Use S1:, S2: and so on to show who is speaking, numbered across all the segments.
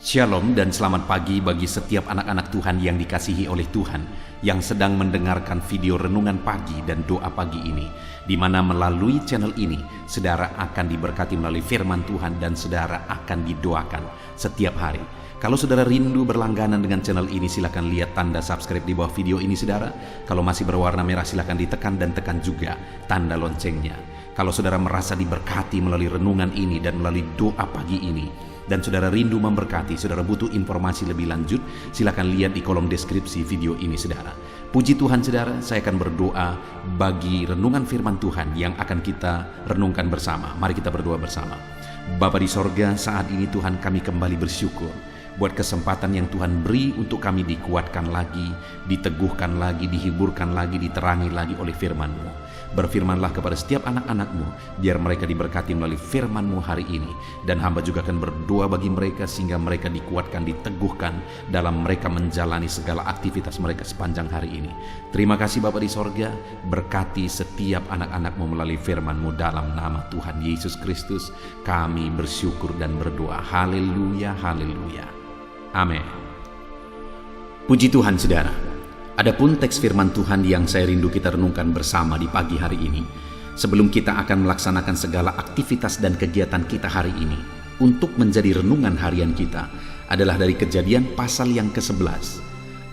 S1: Shalom dan selamat pagi bagi setiap anak-anak Tuhan yang dikasihi oleh Tuhan yang sedang mendengarkan video renungan pagi dan doa pagi ini, di mana melalui channel ini saudara akan diberkati melalui firman Tuhan dan saudara akan didoakan setiap hari. Kalau saudara rindu berlangganan dengan channel ini, silakan lihat tanda subscribe di bawah video ini saudara. Kalau masih berwarna merah silakan ditekan dan tekan juga tanda loncengnya. Kalau saudara merasa diberkati melalui renungan ini dan melalui doa pagi ini, dan saudara rindu memberkati, saudara butuh informasi lebih lanjut, silakan lihat di kolom deskripsi video ini saudara. Puji Tuhan saudara, saya akan berdoa bagi renungan firman Tuhan yang akan kita renungkan bersama. Mari kita berdoa bersama. Bapa di sorga, saat ini Tuhan kami kembali bersyukur buat kesempatan yang Tuhan beri untuk kami dikuatkan lagi, diteguhkan lagi, dihiburkan lagi, diterangi lagi oleh firman-Mu. Berfirmanlah kepada setiap anak-anak-Mu, biar mereka diberkati melalui firman-Mu hari ini. Dan hamba juga akan berdoa bagi mereka sehingga mereka dikuatkan, diteguhkan dalam mereka menjalani segala aktivitas mereka sepanjang hari ini. Terima kasih Bapa di sorga, berkati setiap anak-anak-Mu melalui firman-Mu dalam nama Tuhan Yesus Kristus. Kami bersyukur dan berdoa. Haleluya, haleluya. Amin. Puji Tuhan saudara. Adapun teks firman Tuhan yang saya rindu kita renungkan bersama di pagi hari ini, sebelum kita akan melaksanakan segala aktivitas dan kegiatan kita hari ini untuk menjadi renungan harian kita, adalah dari Kejadian pasal yang ke-11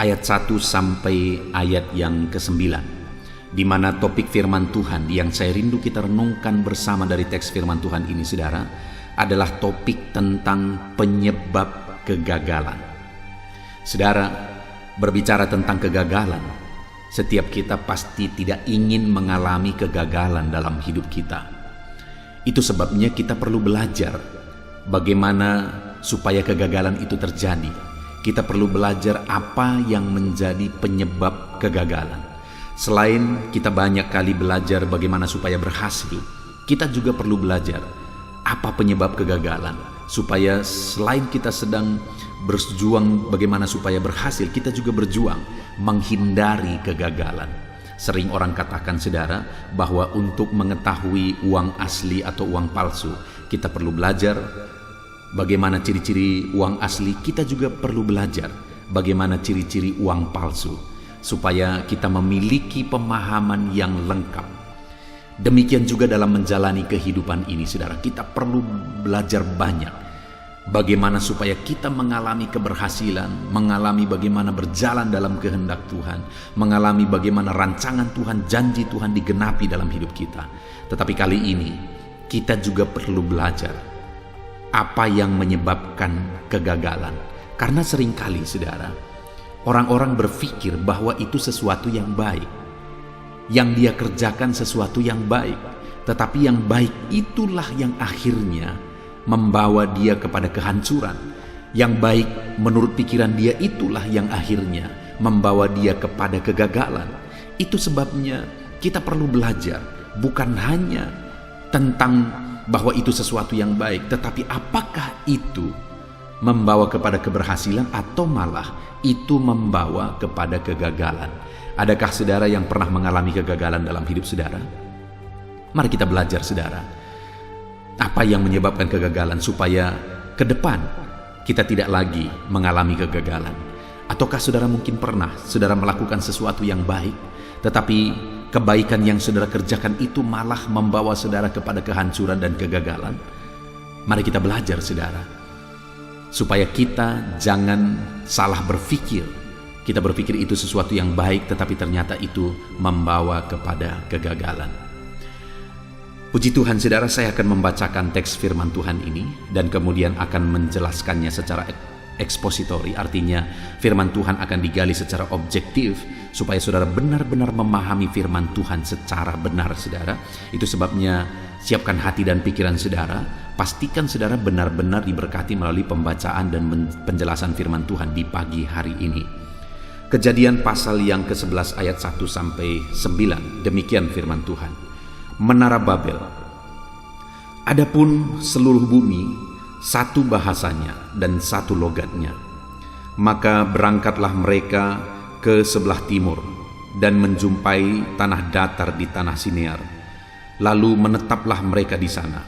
S1: ayat 1 sampai ayat yang ke-9, di mana topik firman Tuhan yang saya rindu kita renungkan bersama dari teks firman Tuhan ini saudara, adalah topik tentang penyebab kegagalan. Saudara, berbicara tentang kegagalan, setiap kita pasti tidak ingin mengalami kegagalan dalam hidup kita. Itu sebabnya kita perlu belajar bagaimana supaya kegagalan itu terjadi. Kita perlu belajar apa yang menjadi penyebab kegagalan. Selain kita banyak kali belajar bagaimana supaya berhasil, kita juga perlu belajar apa penyebab kegagalan, supaya selain kita sedang berjuang bagaimana supaya berhasil, kita juga berjuang menghindari kegagalan. Sering orang katakan saudara, bahwa untuk mengetahui uang asli atau uang palsu, kita perlu belajar bagaimana ciri-ciri uang asli. Kita juga perlu belajar bagaimana ciri-ciri uang palsu, supaya kita memiliki pemahaman yang lengkap. Demikian juga dalam menjalani kehidupan ini saudara, kita perlu belajar banyak bagaimana supaya kita mengalami keberhasilan, mengalami bagaimana berjalan dalam kehendak Tuhan, mengalami bagaimana rancangan Tuhan, janji Tuhan digenapi dalam hidup kita. Tetapi kali ini kita juga perlu belajar apa yang menyebabkan kegagalan. Karena seringkali saudara, orang-orang berpikir bahwa itu sesuatu yang baik, yang dia kerjakan sesuatu yang baik, tetapi yang baik itulah yang akhirnya membawa dia kepada kehancuran. Yang baik menurut pikiran dia itulah yang akhirnya membawa dia kepada kegagalan. Itu sebabnya kita perlu belajar bukan hanya tentang bahwa itu sesuatu yang baik, tetapi apakah itu membawa kepada keberhasilan atau malah itu membawa kepada kegagalan. Adakah saudara yang pernah mengalami kegagalan dalam hidup saudara? Mari kita belajar saudara, apa yang menyebabkan kegagalan supaya ke depan kita tidak lagi mengalami kegagalan. Ataukah saudara mungkin pernah saudara melakukan sesuatu yang baik, tetapi kebaikan yang saudara kerjakan itu malah membawa saudara kepada kehancuran dan kegagalan? Mari kita belajar saudara, supaya kita jangan salah berpikir. Kita berpikir itu sesuatu yang baik, tetapi ternyata itu membawa kepada kegagalan. Puji Tuhan saudara, saya akan membacakan teks firman Tuhan ini dan kemudian akan menjelaskannya secara ekspositori. Artinya firman Tuhan akan digali secara objektif supaya saudara benar-benar memahami firman Tuhan secara benar saudara. Itu sebabnya siapkan hati dan pikiran saudara. Pastikan saudara benar-benar diberkati melalui pembacaan dan penjelasan firman Tuhan di pagi hari ini. Kejadian pasal yang ke-11 ayat 1 sampai 9. Demikian firman Tuhan. Menara Babel. Adapun seluruh bumi satu bahasanya dan satu logatnya. Maka berangkatlah mereka ke sebelah timur dan menjumpai tanah datar di tanah Sinear. Lalu menetaplah mereka di sana.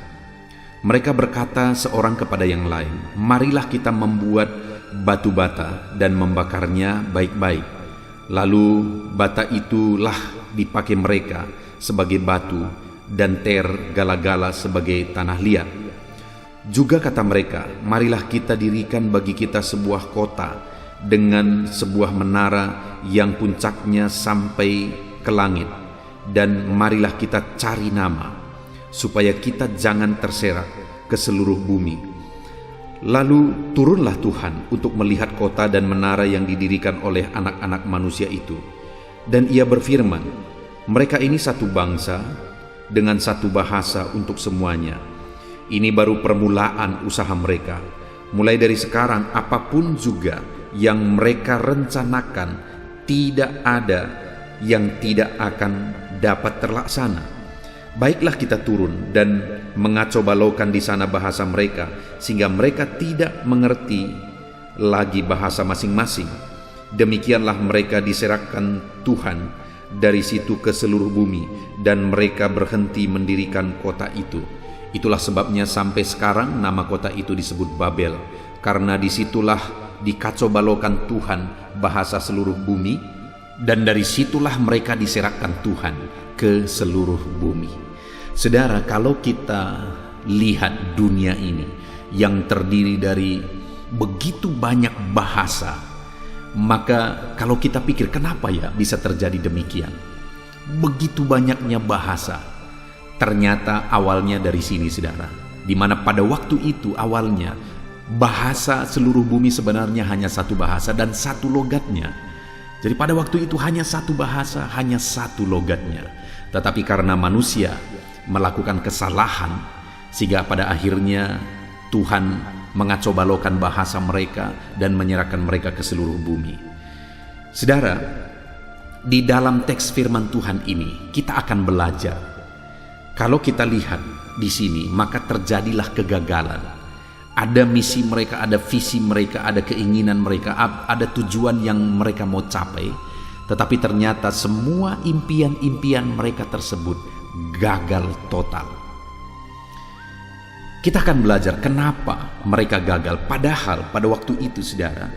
S1: Mereka berkata seorang kepada yang lain, "Marilah kita membuat batu bata dan membakarnya baik-baik. Lalu bata itulah dipakai mereka sebagai batu dan ter gala-gala sebagai tanah liat. Juga kata mereka, marilah kita dirikan bagi kita sebuah kota dengan sebuah menara yang puncaknya sampai ke langit, dan marilah kita cari nama, supaya kita jangan terserak ke seluruh bumi." Lalu turunlah Tuhan untuk melihat kota dan menara yang didirikan oleh anak-anak manusia itu. Dan ia berfirman, "Mereka ini satu bangsa dengan satu bahasa untuk semuanya. Ini baru permulaan usaha mereka. Mulai dari sekarang apapun juga yang mereka rencanakan, tidak ada yang tidak akan dapat terlaksana. Baiklah kita turun dan mengacau-balaukan di sana bahasa mereka, sehingga mereka tidak mengerti lagi bahasa masing-masing. Demikianlah mereka diserahkan Tuhan dari situ ke seluruh bumi, dan mereka berhenti mendirikan kota itu. Itulah sebabnya sampai sekarang nama kota itu disebut Babel, karena disitulah dikacau-balaukan Tuhan bahasa seluruh bumi, dan dari situlah mereka diserahkan Tuhan ke seluruh bumi." Saudara, kalau kita lihat dunia ini yang terdiri dari begitu banyak bahasa, maka kalau kita pikir kenapa ya bisa terjadi demikian? Begitu banyaknya bahasa. Ternyata awalnya dari sini, saudara, di mana pada waktu itu awalnya bahasa seluruh bumi sebenarnya hanya satu bahasa dan satu logatnya. Jadi pada waktu itu hanya satu bahasa, hanya satu logatnya. Tetapi karena manusia melakukan kesalahan, sehingga pada akhirnya Tuhan mengacau-balaukan bahasa mereka dan menyerahkan mereka ke seluruh bumi. Saudara, di dalam teks firman Tuhan ini kita akan belajar. Kalau kita lihat di sini, maka terjadilah kegagalan. Ada misi mereka, ada visi mereka, ada keinginan mereka, ada tujuan yang mereka mau capai. Tetapi ternyata semua impian-impian mereka tersebut gagal total. Kita akan belajar kenapa mereka gagal. Padahal pada waktu itu, saudara,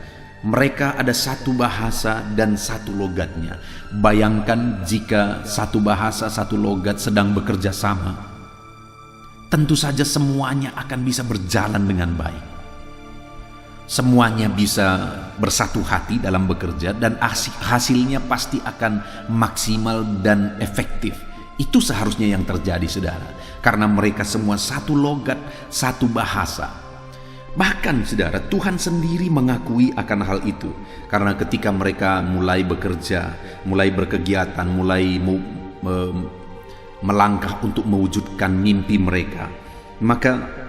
S1: mereka ada satu bahasa dan satu logatnya. Bayangkan jika satu bahasa, satu logat sedang bekerja sama. Tentu saja semuanya akan bisa berjalan dengan baik. Semuanya bisa bersatu hati dalam bekerja, dan hasilnya pasti akan maksimal dan efektif. Itu seharusnya yang terjadi, saudara, karena mereka semua satu logat, satu bahasa. Bahkan, saudara, Tuhan sendiri mengakui akan hal itu, karena ketika mereka mulai bekerja, mulai berkegiatan, mulai melangkah untuk mewujudkan mimpi mereka, maka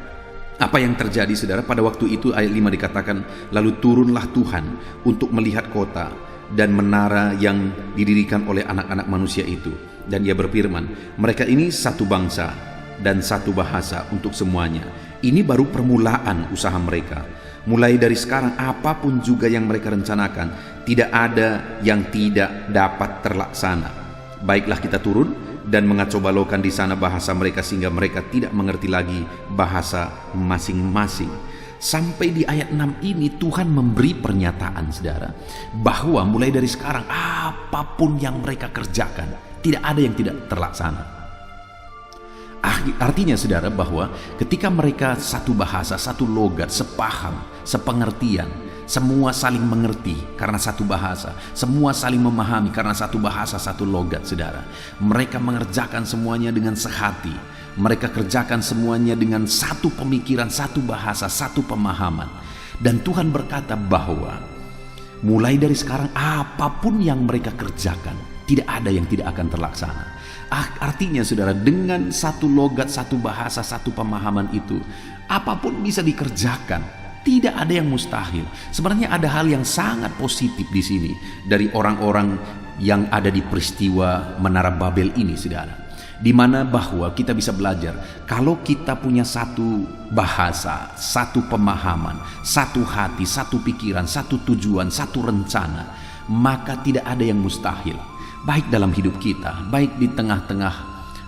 S1: apa yang terjadi, saudara? Pada waktu itu ayat 5 dikatakan, "Lalu turunlah Tuhan untuk melihat kota dan menara yang didirikan oleh anak-anak manusia itu. Dan ia berfirman, mereka ini satu bangsa dan satu bahasa untuk semuanya. Ini baru permulaan usaha mereka. Mulai dari sekarang apapun juga yang mereka rencanakan, tidak ada yang tidak dapat terlaksana. Baiklah kita turun dan mengacau-balaukan di sana bahasa mereka, sehingga mereka tidak mengerti lagi bahasa masing-masing." Sampai di ayat 6 ini Tuhan memberi pernyataan, saudara, bahwa mulai dari sekarang apapun yang mereka kerjakan, tidak ada yang tidak terlaksana. Artinya, saudara, bahwa ketika mereka satu bahasa, satu logat, sepaham, sepengertian, semua saling mengerti karena satu bahasa, semua saling memahami karena satu bahasa, satu logat, saudara. Mereka mengerjakan semuanya dengan sehati. Mereka kerjakan semuanya dengan satu pemikiran, satu bahasa, satu pemahaman. Dan Tuhan berkata bahwa mulai dari sekarang apapun yang mereka kerjakan, tidak ada yang tidak akan terlaksana. Artinya, saudara, dengan satu logat, satu bahasa, satu pemahaman itu, apapun bisa dikerjakan. Tidak ada yang mustahil. Sebenarnya ada hal yang sangat positif di sini dari orang-orang yang ada di peristiwa Menara Babel ini, saudara. Di mana bahwa kita bisa belajar, kalau kita punya satu bahasa, satu pemahaman, satu hati, satu pikiran, satu tujuan, satu rencana, maka tidak ada yang mustahil. Baik dalam hidup kita, baik di tengah-tengah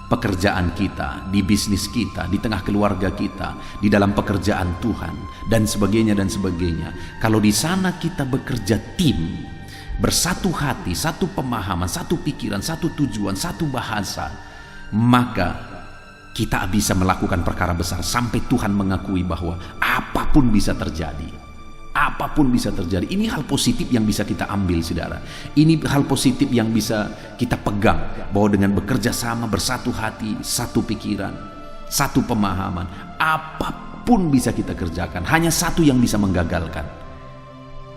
S1: pekerjaan kita, di bisnis kita, di tengah keluarga kita, di dalam pekerjaan Tuhan, dan sebagainya dan sebagainya. Kalau di sana kita bekerja tim, bersatu hati, satu pemahaman, satu pikiran, satu tujuan, satu bahasa, maka kita bisa melakukan perkara besar sampai Tuhan mengakui bahwa apapun bisa terjadi. Apapun bisa terjadi. Ini hal positif yang bisa kita ambil, saudara. Ini hal positif yang bisa kita pegang, bahwa dengan bekerja sama, bersatu hati, satu pikiran, satu pemahaman, apapun bisa kita kerjakan. Hanya satu yang bisa menggagalkan.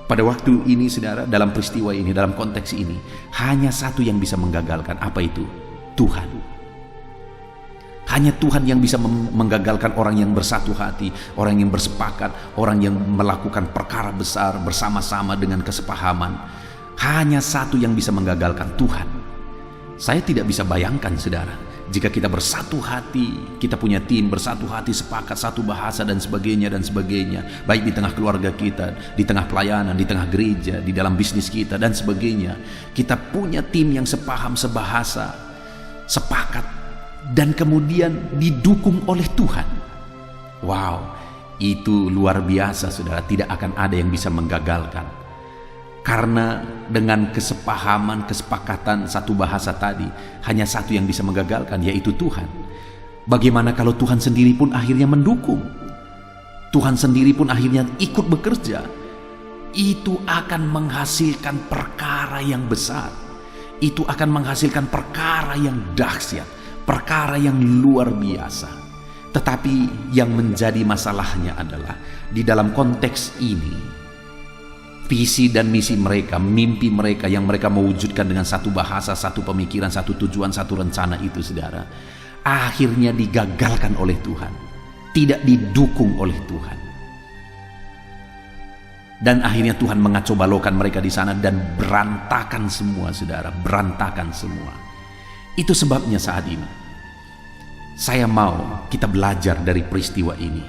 S1: Pada waktu ini, saudara, dalam peristiwa ini, dalam konteks ini, hanya satu yang bisa menggagalkan. Apa itu? Tuhan. Hanya Tuhan yang bisa menggagalkan orang yang bersatu hati, orang yang bersepakat, orang yang melakukan perkara besar bersama-sama dengan kesepahaman. Hanya satu yang bisa menggagalkan, Tuhan. Saya tidak bisa bayangkan, saudara, jika kita bersatu hati, kita punya tim, bersatu hati, sepakat, satu bahasa dan sebagainya, baik di tengah keluarga kita, di tengah pelayanan, di tengah gereja, di dalam bisnis kita dan sebagainya. Kita punya tim yang sepaham, sebahasa, sepakat, dan kemudian didukung oleh Tuhan. Wow, itu luar biasa, saudara. Tidak akan ada yang bisa menggagalkan. Karena dengan kesepahaman, kesepakatan satu bahasa tadi, hanya satu yang bisa menggagalkan, yaitu Tuhan. Bagaimana kalau Tuhan sendiri pun akhirnya mendukung? Tuhan sendiri pun akhirnya ikut bekerja. Itu akan menghasilkan perkara yang besar. Itu akan menghasilkan perkara yang dahsyat, perkara yang luar biasa. Tetapi yang menjadi masalahnya adalah di dalam konteks ini, visi dan misi mereka, mimpi mereka yang mereka mewujudkan dengan satu bahasa, satu pemikiran, satu tujuan, satu rencana itu, saudara, akhirnya digagalkan oleh Tuhan, tidak didukung oleh Tuhan. Dan akhirnya Tuhan mengacau balaukan mereka di sana dan berantakan semua, saudara, berantakan semua. Itu sebabnya saat ini saya mau kita belajar dari peristiwa ini.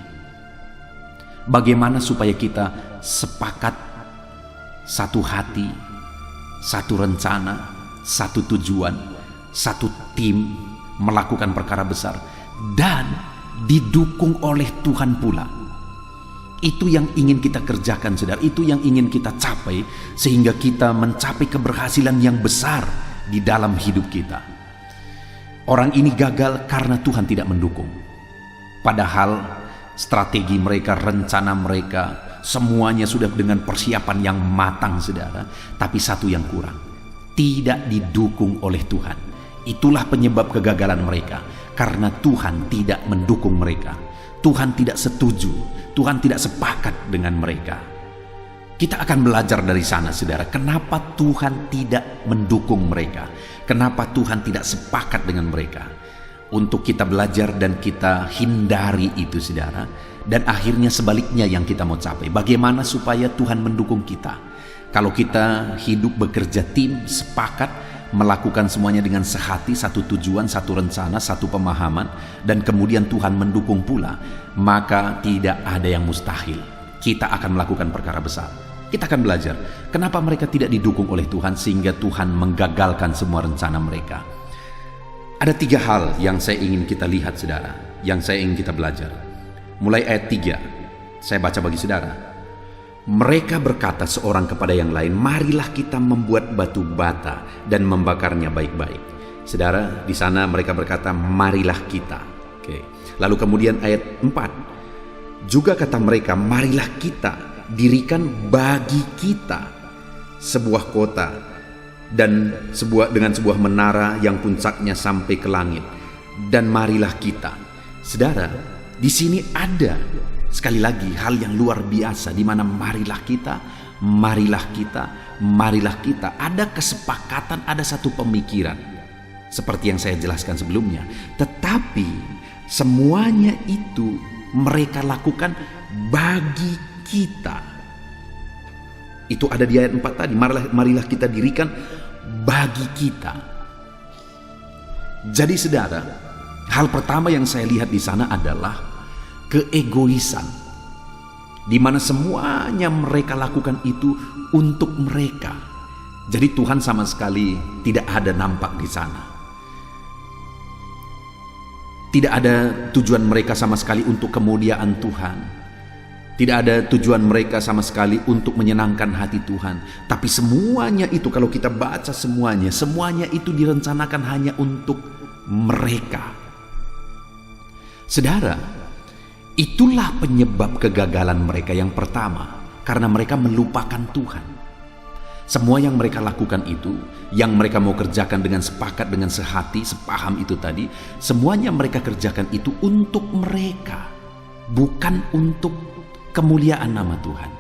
S1: Bagaimana supaya kita sepakat, satu hati, satu rencana, satu tujuan, satu tim melakukan perkara besar dan didukung oleh Tuhan pula. Itu yang ingin kita kerjakan, saudara. Itu yang ingin kita capai, sehingga kita mencapai keberhasilan yang besar di dalam hidup kita. Orang ini gagal karena Tuhan tidak mendukung. Padahal strategi mereka, rencana mereka, semuanya sudah dengan persiapan yang matang, saudara. Tapi satu yang kurang, tidak didukung oleh Tuhan. Itulah penyebab kegagalan mereka, karena Tuhan tidak mendukung mereka. Tuhan tidak setuju, Tuhan tidak sepakat dengan mereka. Kita akan belajar dari sana, saudara, kenapa Tuhan tidak mendukung mereka, kenapa Tuhan tidak sepakat dengan mereka. Untuk kita belajar dan kita hindari itu, saudara. Dan akhirnya sebaliknya yang kita mau capai. Bagaimana supaya Tuhan mendukung kita? Kalau kita hidup bekerja tim, sepakat, melakukan semuanya dengan sehati, satu tujuan, satu rencana, satu pemahaman, dan kemudian Tuhan mendukung pula, maka tidak ada yang mustahil. Kita akan melakukan perkara besar. Kita akan belajar kenapa mereka tidak didukung oleh Tuhan sehingga Tuhan menggagalkan semua rencana mereka. Ada 3 hal yang saya ingin kita lihat, saudara, yang saya ingin kita belajar. Mulai ayat 3, saya baca bagi saudara. Mereka berkata seorang kepada yang lain, marilah kita membuat batu bata dan membakarnya baik-baik. Saudara, di sana mereka berkata, marilah kita. Oke. Lalu kemudian ayat 4, juga kata mereka, marilah kita dirikan bagi kita sebuah kota dan dengan sebuah menara yang puncaknya sampai ke langit, dan marilah kita. Saudara, di sini ada sekali lagi hal yang luar biasa, di mana marilah kita, marilah kita, marilah kita. Ada kesepakatan, ada satu pemikiran seperti yang saya jelaskan sebelumnya. Tetapi semuanya itu mereka lakukan bagi kita. Itu ada di ayat 4 tadi, marilah kita dirikan bagi kita. Jadi saudara, hal pertama yang saya lihat di sana adalah keegoisan, di mana semuanya mereka lakukan itu untuk mereka. Jadi Tuhan sama sekali tidak ada nampak di sana. Tidak ada tujuan mereka sama sekali untuk kemuliaan Tuhan. Tidak ada tujuan mereka sama sekali untuk menyenangkan hati Tuhan. Tapi semuanya itu, kalau kita baca semuanya itu direncanakan hanya untuk mereka. Saudara, itulah penyebab kegagalan mereka yang pertama, karena mereka melupakan Tuhan. Semua yang mereka lakukan itu, yang mereka mau kerjakan dengan sepakat, dengan sehati, sepaham itu tadi, semuanya mereka kerjakan itu untuk mereka, bukan untuk kemuliaan nama Tuhan,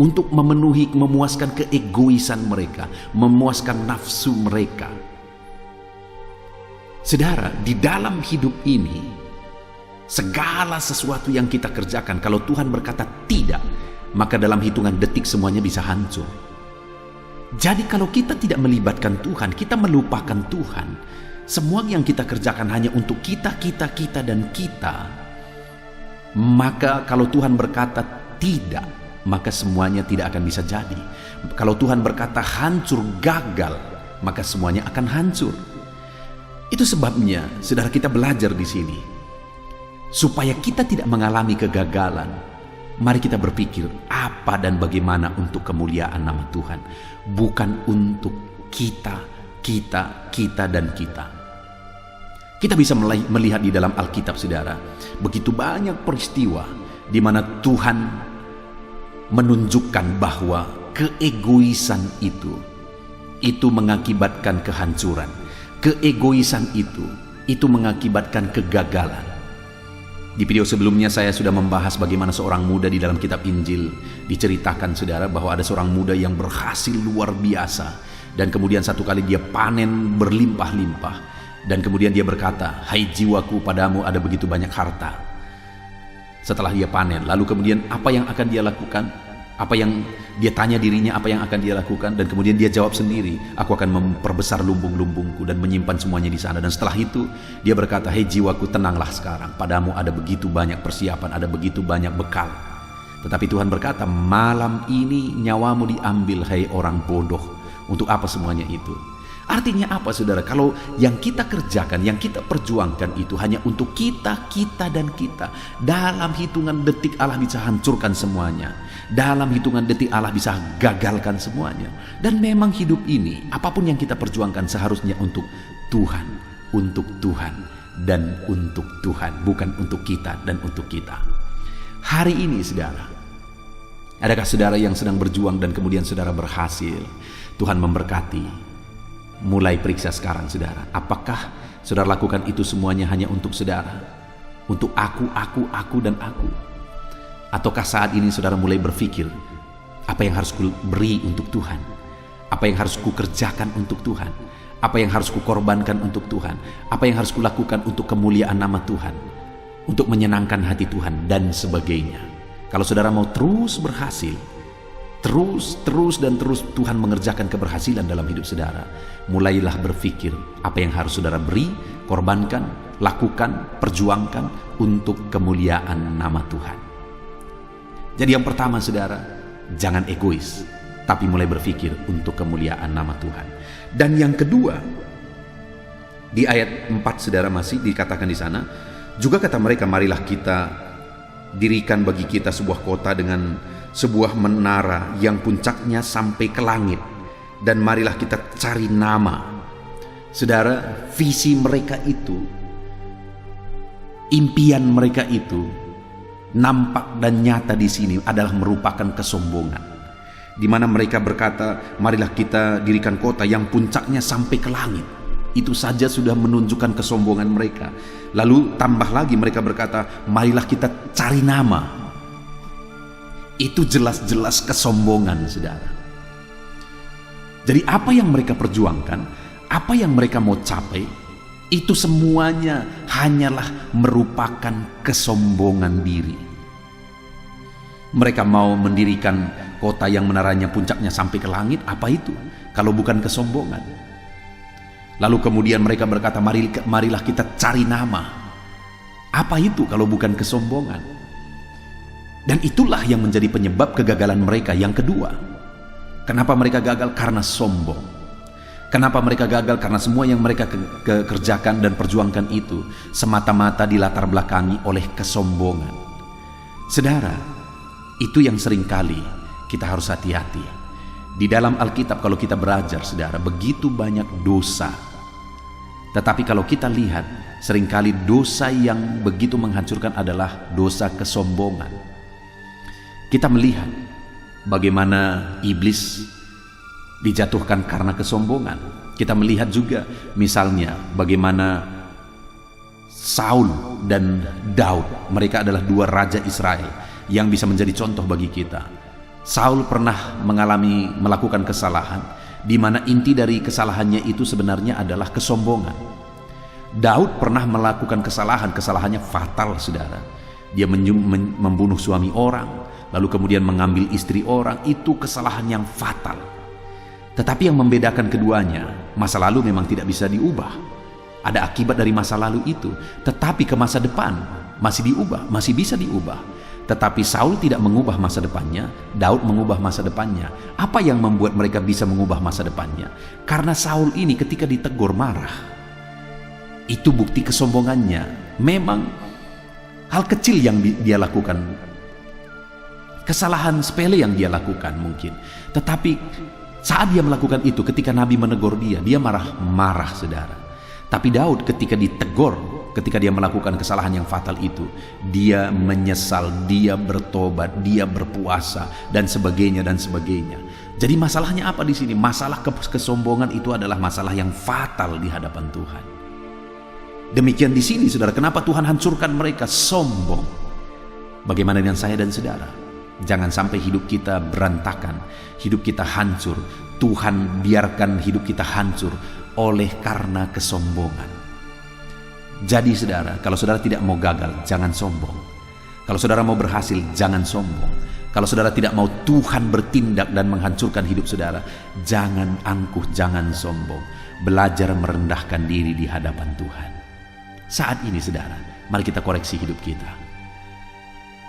S1: untuk memenuhi, memuaskan keegoisan mereka, memuaskan nafsu mereka. Saudara, di dalam hidup ini, segala sesuatu yang kita kerjakan, kalau Tuhan berkata tidak, maka dalam hitungan detik semuanya bisa hancur. Jadi kalau kita tidak melibatkan Tuhan, kita melupakan Tuhan, semua yang kita kerjakan hanya untuk kita, dan kita, maka kalau Tuhan berkata tidak, maka semuanya tidak akan bisa jadi. Kalau Tuhan berkata hancur, gagal, maka semuanya akan hancur. Itu sebabnya, saudara, kita belajar di sini. Supaya kita tidak mengalami kegagalan, mari kita berpikir apa dan bagaimana untuk kemuliaan nama Tuhan. Bukan untuk kita, dan kita. Kita bisa melihat di dalam Alkitab, saudara, begitu banyak peristiwa di mana Tuhan menunjukkan bahwa keegoisan itu mengakibatkan kehancuran. Keegoisan itu mengakibatkan kegagalan. Di video sebelumnya saya sudah membahas bagaimana seorang muda di dalam kitab Injil diceritakan, saudara, bahwa ada seorang muda yang berhasil luar biasa, dan kemudian satu kali dia panen berlimpah-limpah, dan kemudian dia berkata, "Hai jiwaku, padamu ada begitu banyak harta." Setelah dia panen, lalu kemudian apa yang akan dia lakukan? Apa yang dia tanya dirinya, apa yang akan dia lakukan? Dan kemudian dia jawab sendiri, "Aku akan memperbesar lumbung-lumbungku dan menyimpan semuanya di sana." Dan setelah itu dia berkata, "Hei jiwaku, tenanglah sekarang, padamu ada begitu banyak persiapan, ada begitu banyak bekal." Tetapi Tuhan berkata, "Malam ini nyawamu diambil, hai orang bodoh. Untuk apa semuanya itu?" Artinya apa, saudara? Kalau yang kita kerjakan, yang kita perjuangkan itu hanya untuk kita, dan kita, dalam hitungan detik Allah bisa hancurkan semuanya. Dalam hitungan detik Allah bisa gagalkan semuanya. Dan memang hidup ini, apapun yang kita perjuangkan seharusnya untuk Tuhan, dan untuk Tuhan, bukan untuk kita dan untuk kita. Hari ini, saudara, adakah saudara yang sedang berjuang dan kemudian saudara berhasil? Tuhan memberkati. Mulai periksa sekarang, saudara, apakah saudara lakukan itu semuanya hanya untuk saudara, untuk aku, dan aku? Ataukah saat ini saudara mulai berpikir, apa yang harus ku beri untuk Tuhan? Apa yang harus ku kerjakan untuk Tuhan? Apa yang harus ku korbankan untuk Tuhan? Apa yang harus ku lakukan untuk kemuliaan nama Tuhan? Untuk menyenangkan hati Tuhan dan sebagainya. Kalau saudara mau terus berhasil, terus Tuhan mengerjakan keberhasilan dalam hidup saudara, mulailah berpikir apa yang harus saudara beri, korbankan, lakukan, perjuangkan untuk kemuliaan nama Tuhan. Jadi yang pertama, saudara, jangan egois, tapi mulai berpikir untuk kemuliaan nama Tuhan. Dan yang kedua, di ayat 4, saudara, masih dikatakan di sana, juga kata mereka, "Marilah kita dirikan bagi kita sebuah kota dengan sebuah menara yang puncaknya sampai ke langit, dan marilah kita cari nama." Saudara, visi mereka itu, impian mereka itu nampak dan nyata di sini adalah merupakan kesombongan, di mana mereka berkata, "Marilah kita dirikan kota yang puncaknya sampai ke langit." Itu saja sudah menunjukkan kesombongan mereka. Lalu tambah lagi mereka berkata, "Marilah kita cari nama." Itu jelas-jelas kesombongan, saudara. Jadi apa yang mereka perjuangkan, apa yang mereka mau capai, itu semuanya hanyalah merupakan kesombongan diri. Mereka mau mendirikan kota yang menaranya puncaknya sampai ke langit, apa itu kalau bukan kesombongan? Lalu kemudian mereka berkata, "Marilah kita cari nama." Apa itu kalau bukan kesombongan? Dan itulah yang menjadi penyebab kegagalan mereka yang kedua. Kenapa mereka gagal? Karena sombong. Kenapa mereka gagal? Karena semua yang mereka kerjakan dan perjuangkan itu semata-mata dilatar belakangi oleh kesombongan. Saudara, itu yang seringkali kita harus hati-hati. Di dalam Alkitab kalau kita belajar, saudara, begitu banyak dosa. Tetapi kalau kita lihat, seringkali dosa yang begitu menghancurkan adalah dosa kesombongan. Kita melihat bagaimana iblis dijatuhkan karena kesombongan. Kita melihat juga misalnya bagaimana Saul dan Daud, mereka adalah dua raja Israel yang bisa menjadi contoh bagi kita. Saul pernah melakukan kesalahan, di mana inti dari kesalahannya itu sebenarnya adalah kesombongan. Daud pernah melakukan kesalahannya fatal, saudara. Dia membunuh suami orang, lalu kemudian mengambil istri orang. Itu kesalahan yang fatal. Tetapi yang membedakan keduanya, masa lalu memang tidak bisa diubah. Ada akibat dari masa lalu itu, tetapi ke masa depan masih diubah, masih bisa diubah. Tetapi Saul tidak mengubah masa depannya, Daud mengubah masa depannya. Apa yang membuat mereka bisa mengubah masa depannya? Karena Saul ini ketika ditegur marah. Itu bukti kesombongannya. Memang hal kecil yang dia lakukan, kesalahan sepele yang dia lakukan mungkin. Tetapi saat dia melakukan itu, ketika Nabi menegur dia marah, saudara. Tapi Daud ketika ditegur, ketika dia melakukan kesalahan yang fatal itu, dia menyesal, dia bertobat, dia berpuasa, dan sebagainya. Jadi masalahnya apa di sini? Masalah kesombongan itu adalah masalah yang fatal di hadapan Tuhan. Demikian di sini, saudara. Kenapa Tuhan hancurkan mereka? Sombong. Bagaimana dengan saya dan saudara? Jangan sampai hidup kita berantakan, hidup kita hancur. Tuhan biarkan hidup kita hancur oleh karena kesombongan. Jadi saudara, kalau saudara tidak mau gagal, jangan sombong. Kalau saudara mau berhasil, jangan sombong. Kalau saudara tidak mau Tuhan bertindak dan menghancurkan hidup saudara, jangan angkuh, jangan sombong. Belajar merendahkan diri di hadapan Tuhan. Saat ini saudara, mari kita koreksi hidup kita.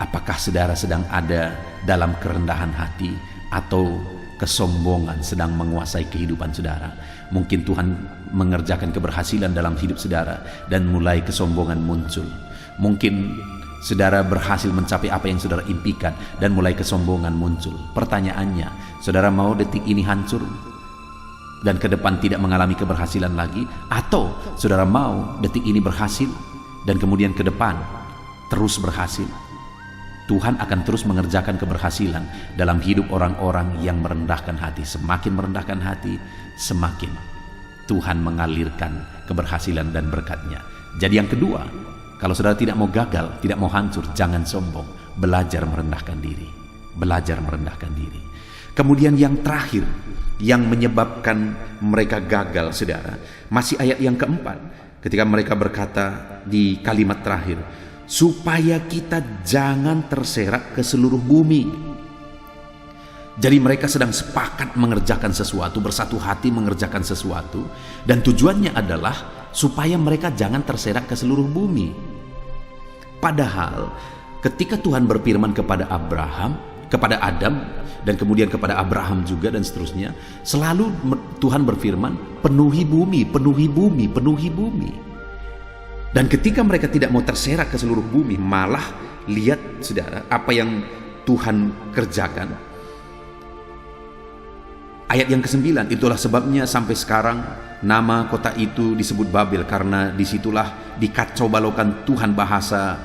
S1: Apakah saudara sedang ada dalam kerendahan hati atau kesombongan sedang menguasai kehidupan saudara? Mungkin Tuhan mengerjakan keberhasilan dalam hidup saudara dan mulai kesombongan muncul. Mungkin saudara berhasil mencapai apa yang saudara impikan dan mulai kesombongan muncul. Pertanyaannya, saudara mau detik ini hancur dan ke depan tidak mengalami keberhasilan lagi? Atau saudara mau detik ini berhasil dan kemudian ke depan terus berhasil? Tuhan akan terus mengerjakan keberhasilan dalam hidup orang-orang yang merendahkan hati. Semakin merendahkan hati, semakin Tuhan mengalirkan keberhasilan dan berkat-Nya. Jadi yang kedua, kalau saudara tidak mau gagal, tidak mau hancur, jangan sombong. Belajar merendahkan diri. Belajar merendahkan diri. Kemudian yang terakhir, yang menyebabkan mereka gagal, saudara, masih ayat yang keempat. Ketika mereka berkata di kalimat terakhir, supaya kita jangan terserak ke seluruh bumi. Jadi mereka sedang sepakat mengerjakan sesuatu, bersatu hati mengerjakan sesuatu, dan tujuannya adalah supaya mereka jangan terserak ke seluruh bumi. Padahal ketika Tuhan berfirman kepada Abraham, kepada Adam, dan kemudian kepada Abraham juga dan seterusnya, selalu Tuhan berfirman, penuhi bumi, penuhi bumi, penuhi bumi. Dan ketika mereka tidak mau terserak ke seluruh bumi, malah lihat saudara apa yang Tuhan kerjakan. Ayat yang ke-9, itulah sebabnya sampai sekarang nama kota itu disebut Babel, karena disitulah dikacau balaukan Tuhan bahasa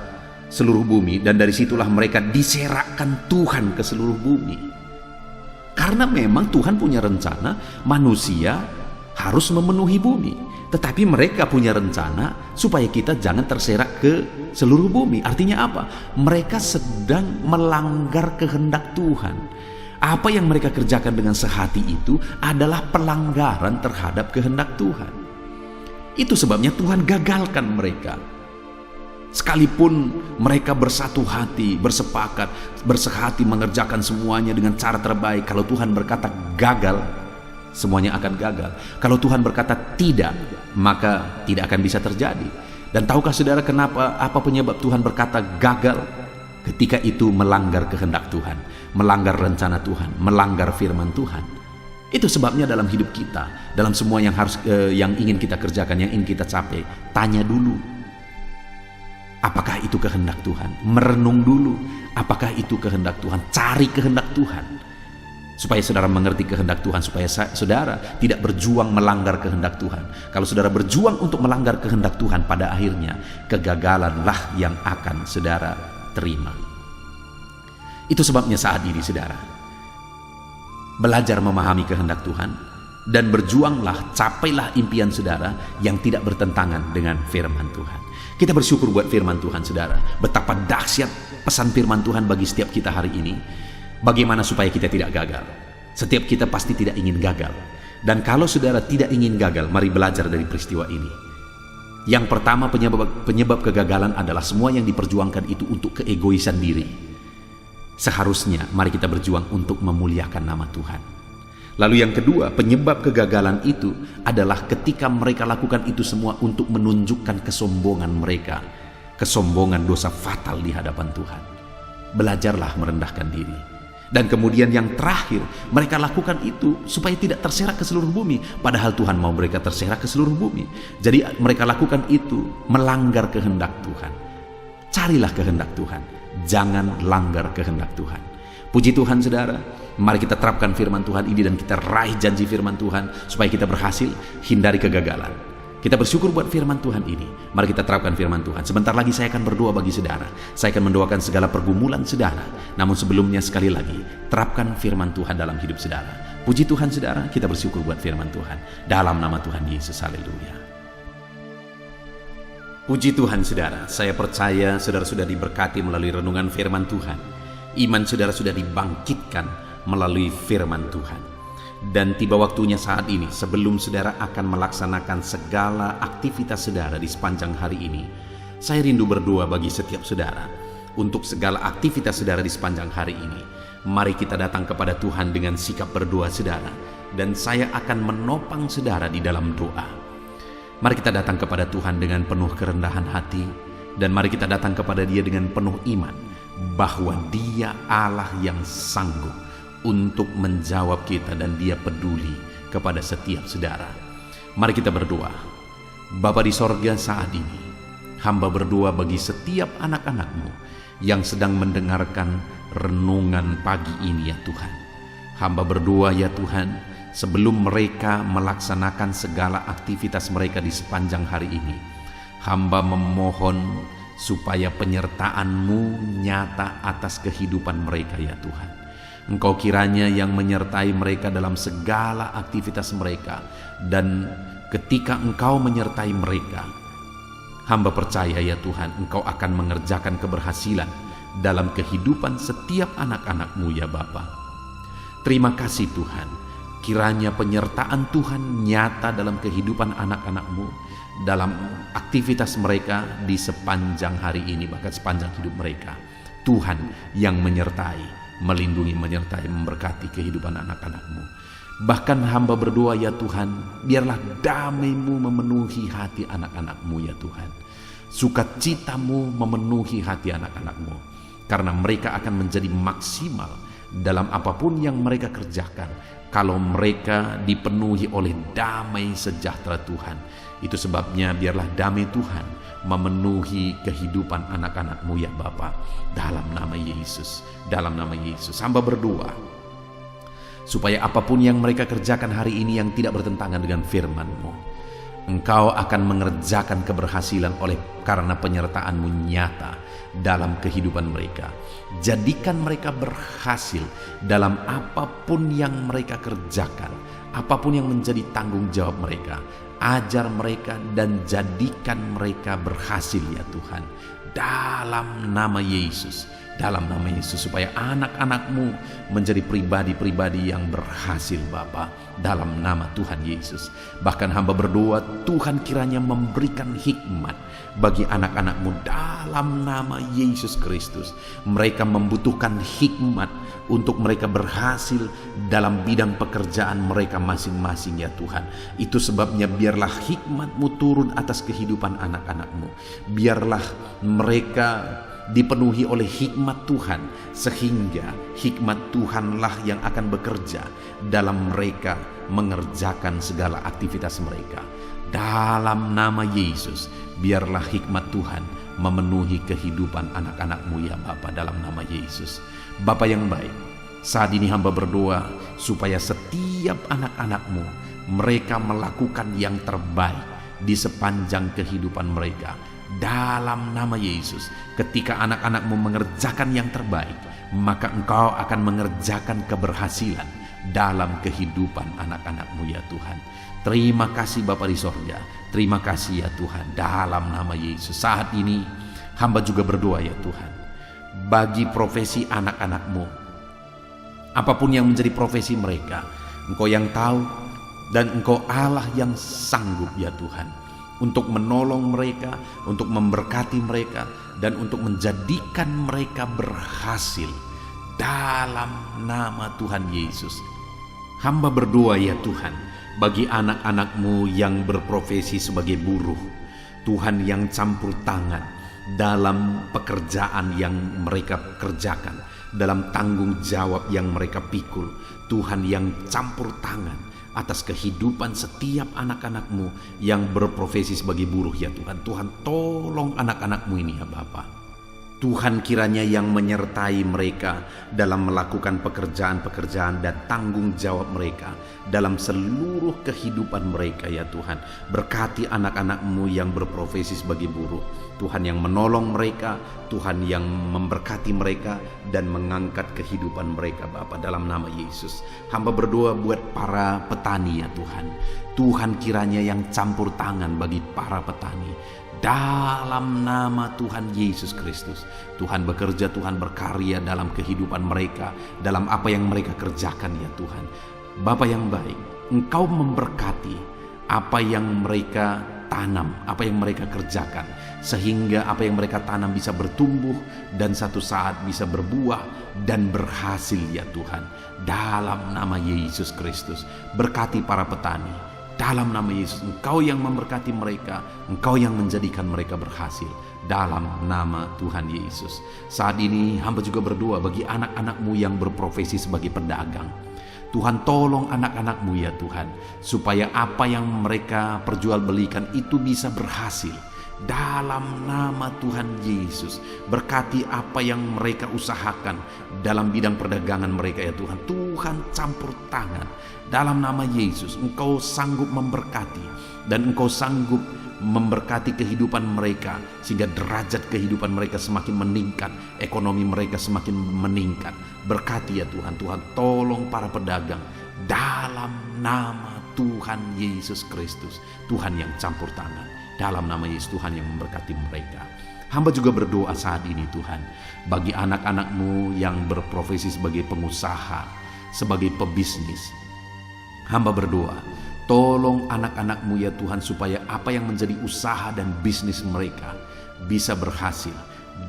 S1: seluruh bumi, dan dari situlah mereka diserakkan Tuhan ke seluruh bumi. Karena memang Tuhan punya rencana manusia harus memenuhi bumi, tetapi mereka punya rencana supaya kita jangan terserak ke seluruh bumi. Artinya apa? Mereka sedang melanggar kehendak Tuhan. Apa yang mereka kerjakan dengan sehati itu adalah pelanggaran terhadap kehendak Tuhan. Itu sebabnya Tuhan gagalkan mereka. Sekalipun mereka bersatu hati, bersepakat, bersehati mengerjakan semuanya dengan cara terbaik, kalau Tuhan berkata gagal, semuanya akan gagal. Kalau Tuhan berkata tidak, maka tidak akan bisa terjadi. Dan tahukah saudara kenapa? Apa penyebab Tuhan berkata gagal? Ketika itu melanggar kehendak Tuhan, melanggar rencana Tuhan, melanggar firman Tuhan. Itu sebabnya dalam hidup kita, dalam semua yang ingin kita kerjakan, yang ingin kita capai, tanya dulu, apakah itu kehendak Tuhan? Merenung dulu, apakah itu kehendak Tuhan? Cari kehendak Tuhan. Supaya saudara mengerti kehendak Tuhan, supaya saudara tidak berjuang melanggar kehendak Tuhan. Kalau saudara berjuang untuk melanggar kehendak Tuhan, pada akhirnya kegagalanlah yang akan saudara terima. Itu sebabnya saat ini saudara, belajar memahami kehendak Tuhan dan berjuanglah, capailah impian saudara yang tidak bertentangan dengan firman Tuhan. Kita bersyukur buat firman Tuhan saudara. Betapa dahsyat pesan firman Tuhan bagi setiap kita hari ini. Bagaimana supaya kita tidak gagal? Setiap kita pasti tidak ingin gagal. Dan kalau saudara tidak ingin gagal, mari belajar dari peristiwa ini. Yang pertama, penyebab kegagalan adalah semua yang diperjuangkan itu untuk keegoisan diri. Seharusnya mari kita berjuang untuk memuliakan nama Tuhan. Lalu yang kedua, penyebab kegagalan itu adalah ketika mereka lakukan itu semua untuk menunjukkan kesombongan mereka. Kesombongan dosa fatal di hadapan Tuhan. Belajarlah merendahkan diri. Dan kemudian yang terakhir, mereka lakukan itu supaya tidak terserak ke seluruh bumi. Padahal Tuhan mau mereka terserak ke seluruh bumi. Jadi mereka lakukan itu melanggar kehendak Tuhan. Carilah kehendak Tuhan, jangan langgar kehendak Tuhan. Puji Tuhan saudara, mari kita terapkan firman Tuhan ini dan kita raih janji firman Tuhan supaya kita berhasil hindari kegagalan. Kita bersyukur buat firman Tuhan ini. Mari kita terapkan firman Tuhan. Sebentar lagi saya akan berdoa bagi saudara. Saya akan mendoakan segala pergumulan saudara. Namun sebelumnya sekali lagi, terapkan firman Tuhan dalam hidup saudara. Puji Tuhan saudara, kita bersyukur buat firman Tuhan. Dalam nama Tuhan Yesus, haleluya. Puji Tuhan saudara, saya percaya saudara sudah diberkati melalui renungan firman Tuhan. Iman saudara sudah dibangkitkan melalui firman Tuhan. Dan tiba waktunya saat ini, sebelum saudara akan melaksanakan segala aktivitas saudara di sepanjang hari ini, saya rindu berdoa bagi setiap saudara. Untuk segala aktivitas saudara di sepanjang hari ini, mari kita datang kepada Tuhan dengan sikap berdoa saudara. Dan saya akan menopang saudara di dalam doa. Mari kita datang kepada Tuhan dengan penuh kerendahan hati. Dan mari kita datang kepada Dia dengan penuh iman, bahwa Dia Allah yang sanggup untuk menjawab kita dan Dia peduli kepada setiap saudara. Mari kita berdoa. Bapa di sorga, saat ini hamba berdoa bagi setiap anak-anak-Mu yang sedang mendengarkan renungan pagi ini ya Tuhan. Hamba berdoa ya Tuhan, sebelum mereka melaksanakan segala aktivitas mereka di sepanjang hari ini, hamba memohon supaya penyertaan-Mu nyata atas kehidupan mereka ya Tuhan. Engkau kiranya yang menyertai mereka dalam segala aktivitas mereka. Dan ketika Engkau menyertai mereka, hamba percaya ya Tuhan, Engkau akan mengerjakan keberhasilan dalam kehidupan setiap anak-anak-Mu ya Bapa. Terima kasih Tuhan, kiranya penyertaan Tuhan nyata dalam kehidupan anak-anak-Mu, dalam aktivitas mereka di sepanjang hari ini, bahkan sepanjang hidup mereka. Tuhan yang menyertai, melindungi, menyertai, memberkati kehidupan anak-anak-Mu. Bahkan hamba berdoa ya Tuhan, biarlah damai-Mu memenuhi hati anak-anak-Mu ya Tuhan. Sukacita-Mu memenuhi hati anak-anak-Mu, karena mereka akan menjadi maksimal dalam apapun yang mereka kerjakan kalau mereka dipenuhi oleh damai sejahtera Tuhan. Itu sebabnya biarlah damai Tuhan memenuhi kehidupan anak-anak-Mu ya Bapa. Dalam nama Yesus, dalam nama Yesus, hamba berdoa supaya apapun yang mereka kerjakan hari ini yang tidak bertentangan dengan firman-Mu, Engkau akan mengerjakan keberhasilan oleh karena penyertaan-Mu nyata dalam kehidupan mereka. Jadikan mereka berhasil dalam apapun yang mereka kerjakan, apapun yang menjadi tanggung jawab mereka. Ajar mereka dan jadikan mereka berhasil ya Tuhan. Dalam nama Yesus, dalam nama Yesus, supaya anak-anak-Mu menjadi pribadi-pribadi yang berhasil Bapa, dalam nama Tuhan Yesus. Bahkan hamba berdoa Tuhan kiranya memberikan hikmat bagi anak-anak-Mu dalam nama Yesus Kristus. Mereka membutuhkan hikmat untuk mereka berhasil dalam bidang pekerjaan mereka masing-masing ya Tuhan. Itu sebabnya biarlah hikmat-Mu turun atas kehidupan anak-anak-Mu. Biarlah mereka dipenuhi oleh hikmat Tuhan, sehingga hikmat Tuhanlah yang akan bekerja dalam mereka mengerjakan segala aktivitas mereka. Dalam nama Yesus, biarlah hikmat Tuhan memenuhi kehidupan anak-anak-Mu ya Bapa, dalam nama Yesus. Bapa yang baik, saat ini hamba berdoa supaya setiap anak-anak-Mu, mereka melakukan yang terbaik di sepanjang kehidupan mereka. Dalam nama Yesus, ketika anak-anak-Mu mengerjakan yang terbaik, maka Engkau akan mengerjakan keberhasilan dalam kehidupan anak-anak-Mu ya Tuhan. Terima kasih Bapa di sorga, terima kasih ya Tuhan, dalam nama Yesus. Saat ini hamba juga berdoa ya Tuhan, bagi profesi anak-anak-Mu, apapun yang menjadi profesi mereka, Engkau yang tahu, dan Engkau Allah yang sanggup ya Tuhan, untuk menolong mereka, untuk memberkati mereka, dan untuk menjadikan mereka berhasil dalam nama Tuhan Yesus. Hamba berdoa ya Tuhan, bagi anak-anak-Mu yang berprofesi sebagai buruh, Tuhan yang campur tangan dalam pekerjaan yang mereka kerjakan, dalam tanggung jawab yang mereka pikul, Tuhan yang campur tangan atas kehidupan setiap anak-anak-Mu yang berprofesi sebagai buruh ya Tuhan. Tuhan tolong anak-anak-Mu ini ya Bapa. Tuhan kiranya yang menyertai mereka dalam melakukan pekerjaan-pekerjaan dan tanggung jawab mereka dalam seluruh kehidupan mereka ya Tuhan. Berkati anak-anak-Mu yang berprofesi sebagai buruh, Tuhan yang menolong mereka, Tuhan yang memberkati mereka dan mengangkat kehidupan mereka Bapa, dalam nama Yesus. Hamba berdoa buat para petani ya Tuhan. Tuhan kiranya yang campur tangan bagi para petani, dalam nama Tuhan Yesus Kristus. Tuhan bekerja, Tuhan berkarya dalam kehidupan mereka, dalam apa yang mereka kerjakan ya Tuhan. Bapa yang baik, Engkau memberkati apa yang mereka tanam, apa yang mereka kerjakan, sehingga apa yang mereka tanam bisa bertumbuh dan satu saat bisa berbuah dan berhasil ya Tuhan. Dalam nama Yesus Kristus, berkati para petani. Dalam nama Yesus, Engkau yang memberkati mereka, Engkau yang menjadikan mereka berhasil. Dalam nama Tuhan Yesus. Saat ini hamba juga berdoa bagi anak-anak-Mu yang berprofesi sebagai pedagang. Tuhan tolong anak-anak-Mu ya Tuhan, supaya apa yang mereka perjualbelikan itu bisa berhasil. Dalam nama Tuhan Yesus, berkati apa yang mereka usahakan dalam bidang perdagangan mereka ya Tuhan. Tuhan campur tangan. Dalam nama Yesus, Engkau sanggup memberkati dan Engkau sanggup memberkati kehidupan mereka, sehingga derajat kehidupan mereka semakin meningkat, ekonomi mereka semakin meningkat. Berkati ya Tuhan. Tuhan tolong para pedagang dalam nama Tuhan Yesus Kristus. Tuhan yang campur tangan. Dalam nama Yesus, Tuhan yang memberkati mereka. Hamba juga berdoa saat ini Tuhan, bagi anak-anak-Mu yang berprofesi sebagai pengusaha, sebagai pebisnis. Hamba berdoa, tolong anak-anak-Mu ya Tuhan, supaya apa yang menjadi usaha dan bisnis mereka bisa berhasil.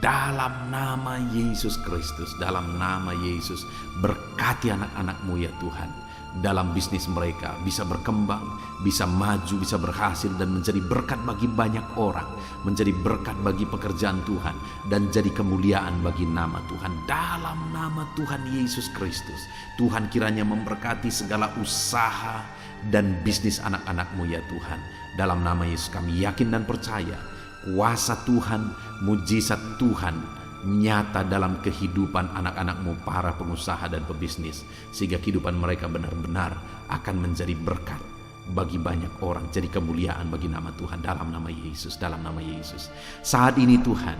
S1: Dalam nama Yesus Kristus, dalam nama Yesus, berkati anak-anak-Mu ya Tuhan. Dalam bisnis mereka bisa berkembang, bisa maju, bisa berhasil dan menjadi berkat bagi banyak orang, menjadi berkat bagi pekerjaan Tuhan dan jadi kemuliaan bagi nama Tuhan. Dalam nama Tuhan Yesus Kristus, Tuhan kiranya memberkati segala usaha dan bisnis anak-anak-Mu ya Tuhan. Dalam nama Yesus kami yakin dan percaya, kuasa Tuhan, mujizat Tuhan nyata dalam kehidupan anak-anak-Mu para pengusaha dan pebisnis, sehingga kehidupan mereka benar-benar akan menjadi berkat bagi banyak orang, jadi kemuliaan bagi nama Tuhan. Dalam nama Yesus, dalam nama Yesus. Saat ini Tuhan,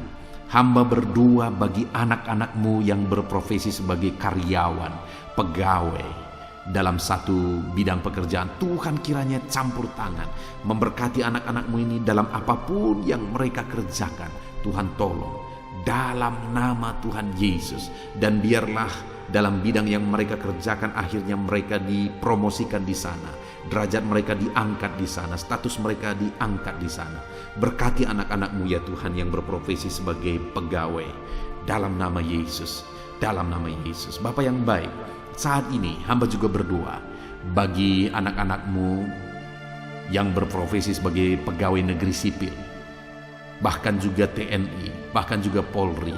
S1: hamba berdoa bagi anak-anak-Mu yang berprofesi sebagai karyawan, pegawai dalam satu bidang pekerjaan. Tuhan kiranya campur tangan, memberkati anak-anak-Mu ini dalam apapun yang mereka kerjakan. Tuhan tolong dalam nama Tuhan Yesus, dan biarlah dalam bidang yang mereka kerjakan akhirnya mereka dipromosikan di sana, derajat mereka diangkat di sana, status mereka diangkat di sana. Berkati anak-anak-Mu ya Tuhan yang berprofesi sebagai pegawai, dalam nama Yesus, dalam nama Yesus. Bapa yang baik, saat ini hamba juga berdoa bagi anak-anak-Mu yang berprofesi sebagai pegawai negeri sipil. bahkan juga TNI, bahkan juga Polri.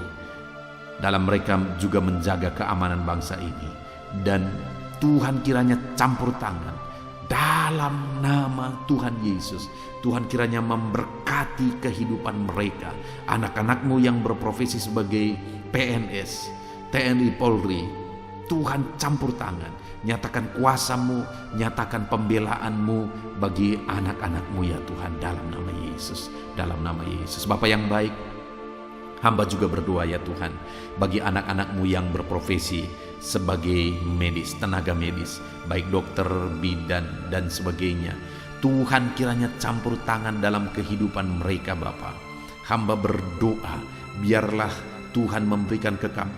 S1: Dalam mereka juga menjaga keamanan bangsa ini. Dan Tuhan kiranya campur tangan dalam nama Tuhan Yesus. Tuhan kiranya memberkati kehidupan mereka. Anak-anakmu yang berprofesi sebagai PNS, TNI, Polri, Tuhan campur tangan. Nyatakan kuasamu, nyatakan pembelaanmu bagi anak-anakmu ya Tuhan, dalam nama Yesus. Dalam nama Yesus. Bapa yang baik, hamba juga berdoa ya Tuhan, bagi anak-anakmu yang berprofesi sebagai medis, tenaga medis, baik dokter, bidan, dan sebagainya. Tuhan kiranya campur tangan dalam kehidupan mereka Bapa. Hamba berdoa, biarlah Tuhan memberikan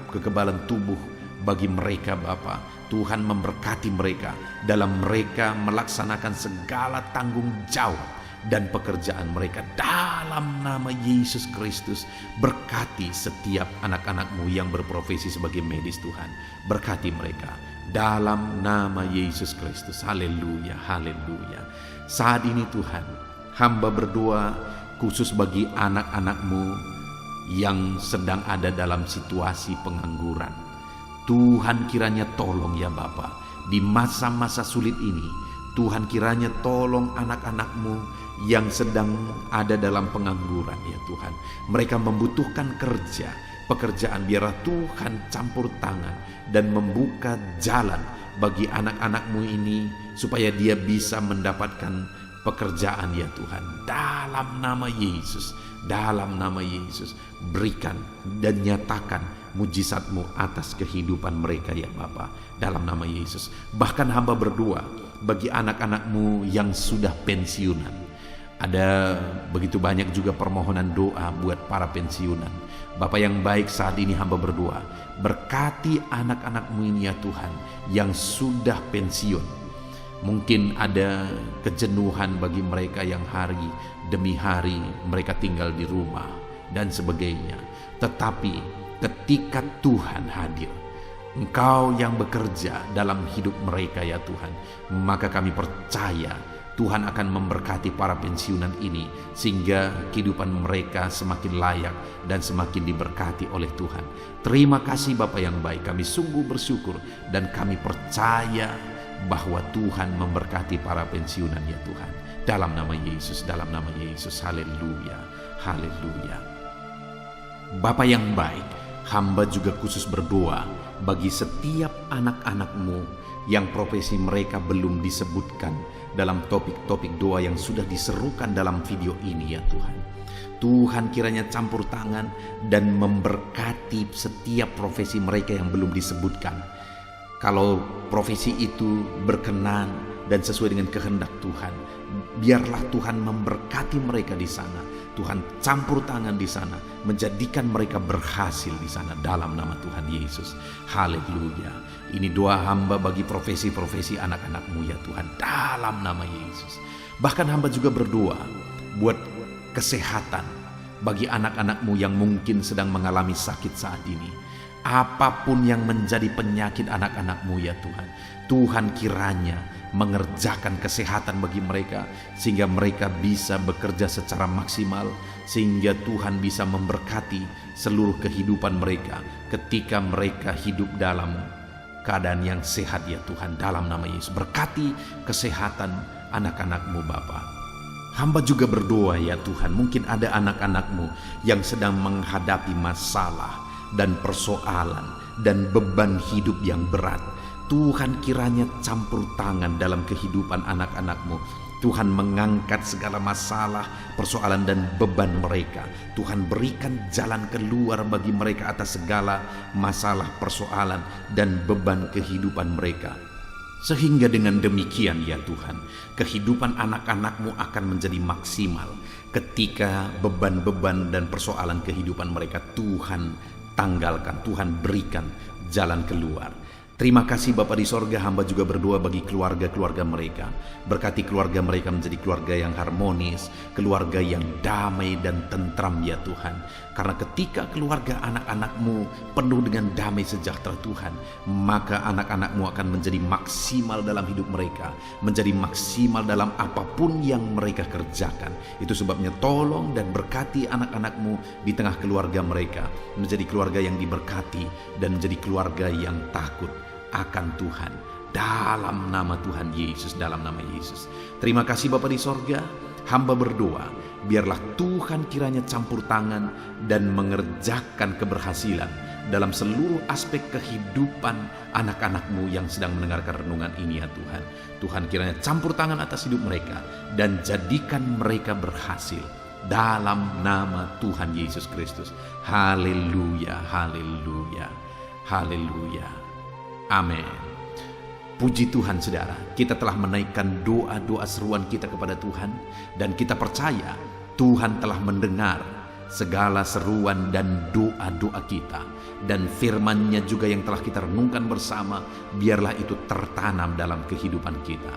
S1: kekebalan tubuh bagi mereka Bapa. Tuhan memberkati mereka dalam mereka melaksanakan segala tanggung jawab dan pekerjaan mereka dalam nama Yesus Kristus. Berkati setiap anak-anakmu yang berprofesi sebagai medis Tuhan. Berkati mereka dalam nama Yesus Kristus. Haleluya, haleluya. Saat ini Tuhan, hamba berdoa khusus bagi anak-anakmu yang sedang ada dalam situasi pengangguran. Tuhan kiranya tolong ya Bapa, di masa-masa sulit ini. Tuhan kiranya tolong anak-anakmu yang sedang ada dalam pengangguran ya Tuhan. Mereka membutuhkan kerja, pekerjaan. Biarlah Tuhan campur tangan dan membuka jalan bagi anak-anakmu ini supaya dia bisa mendapatkan pekerjaan ya Tuhan. Dalam nama Yesus, dalam nama Yesus, berikan dan nyatakan mujizat-Mu atas kehidupan mereka ya Bapa, dalam nama Yesus. Bahkan hamba berdoa bagi anak-anakmu yang sudah pensiunan. Ada begitu banyak juga permohonan doa buat para pensiunan. Bapa yang baik, saat ini hamba berdoa, berkati anak-anakmu ini ya Tuhan yang sudah pensiun. Mungkin ada kejenuhan bagi mereka yang hari demi hari mereka tinggal di rumah dan sebagainya. Tetapi ketika Tuhan hadir, Engkau yang bekerja dalam hidup mereka ya Tuhan, maka kami percaya Tuhan akan memberkati para pensiunan ini sehingga kehidupan mereka semakin layak dan semakin diberkati oleh Tuhan. Terima kasih Bapa yang baik, kami sungguh bersyukur dan kami percaya bahwa Tuhan memberkati para pensiunan ya Tuhan. Dalam nama Yesus, dalam nama Yesus. Haleluya, haleluya. Bapa yang baik, hamba juga khusus berdoa bagi setiap anak-anakmu yang profesi mereka belum disebutkan dalam topik-topik doa yang sudah diserukan dalam video ini ya Tuhan. Tuhan kiranya campur tangan dan memberkati setiap profesi mereka yang belum disebutkan. Kalau profesi itu berkenan dan sesuai dengan kehendak Tuhan, biarlah Tuhan memberkati mereka di sana. Tuhan campur tangan di sana, menjadikan mereka berhasil di sana dalam nama Tuhan Yesus. Haleluya. Ini doa hamba bagi profesi-profesi anak-anakmu ya Tuhan, dalam nama Yesus. Bahkan hamba juga berdoa buat kesehatan bagi anak-anakmu yang mungkin sedang mengalami sakit saat ini. Apapun yang menjadi penyakit anak-anakmu ya Tuhan, Tuhan kiranya mengerjakan kesehatan bagi mereka sehingga mereka bisa bekerja secara maksimal, sehingga Tuhan bisa memberkati seluruh kehidupan mereka ketika mereka hidup dalam keadaan yang sehat ya Tuhan, dalam nama Yesus. Berkati kesehatan anak-anakmu Bapa. Hamba juga berdoa ya Tuhan, mungkin ada anak-anakmu yang sedang menghadapi masalah dan persoalan dan beban hidup yang berat. Tuhan kiranya campur tangan dalam kehidupan anak-anakmu. Tuhan mengangkat segala masalah, persoalan dan beban mereka. Tuhan berikan jalan keluar bagi mereka atas segala masalah, persoalan dan beban kehidupan mereka. Sehingga dengan demikian ya Tuhan, kehidupan anak-anakmu akan menjadi maksimal ketika beban-beban dan persoalan kehidupan mereka Tuhan tanggalkan, Tuhan berikan jalan keluar. Terima kasih Bapa di sorga, hamba juga berdoa bagi keluarga-keluarga mereka. Berkati keluarga mereka menjadi keluarga yang harmonis, keluarga yang damai dan tentram ya Tuhan. Karena ketika keluarga anak-anak-Mu penuh dengan damai sejahtera Tuhan, maka anak-anak-Mu akan menjadi maksimal dalam hidup mereka, menjadi maksimal dalam apapun yang mereka kerjakan. Itu sebabnya tolong dan berkati anak-anak-Mu di tengah keluarga mereka, menjadi keluarga yang diberkati dan menjadi keluarga yang takut akan Tuhan, dalam nama Tuhan Yesus, dalam nama Yesus. Terima kasih Bapa di sorga, hamba berdoa biarlah Tuhan kiranya campur tangan dan mengerjakan keberhasilan dalam seluruh aspek kehidupan anak-anak-Mu yang sedang mendengarkan renungan ini ya Tuhan. Tuhan kiranya campur tangan atas hidup mereka dan jadikan mereka berhasil dalam nama Tuhan Yesus Kristus. Haleluya, haleluya, haleluya. Amin. Puji Tuhan saudara, kita telah menaikkan doa-doa seruan kita kepada Tuhan, dan kita percaya Tuhan telah mendengar segala seruan dan doa-doa kita, dan firman-Nya juga yang telah kita renungkan bersama, biarlah itu tertanam dalam kehidupan kita.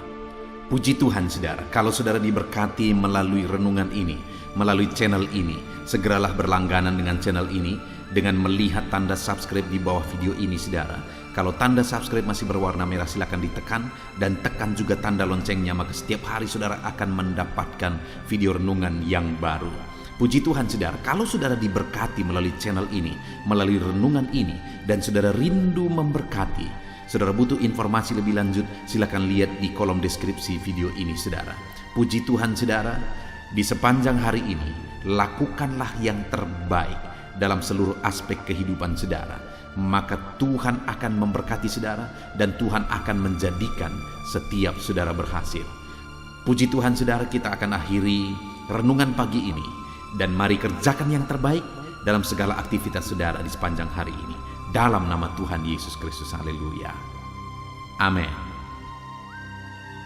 S1: Puji Tuhan saudara, kalau saudara diberkati melalui renungan ini, melalui channel ini, segeralah berlangganan dengan channel ini dengan melihat tanda subscribe di bawah video ini saudara. Kalau tanda subscribe masih berwarna merah, silakan ditekan dan tekan juga tanda loncengnya, maka setiap hari saudara akan mendapatkan video renungan yang baru. Puji Tuhan saudara, kalau saudara diberkati melalui channel ini, melalui renungan ini, dan saudara rindu memberkati, saudara butuh informasi lebih lanjut, silakan lihat di kolom deskripsi video ini saudara. Puji Tuhan saudara, di sepanjang hari ini lakukanlah yang terbaik dalam seluruh aspek kehidupan saudara, maka Tuhan akan memberkati saudara dan Tuhan akan menjadikan setiap saudara berhasil. Puji Tuhan saudara, kita akan akhiri renungan pagi ini, dan mari kerjakan yang terbaik dalam segala aktivitas saudara di sepanjang hari ini, dalam nama Tuhan Yesus Kristus. Haleluya. Amin.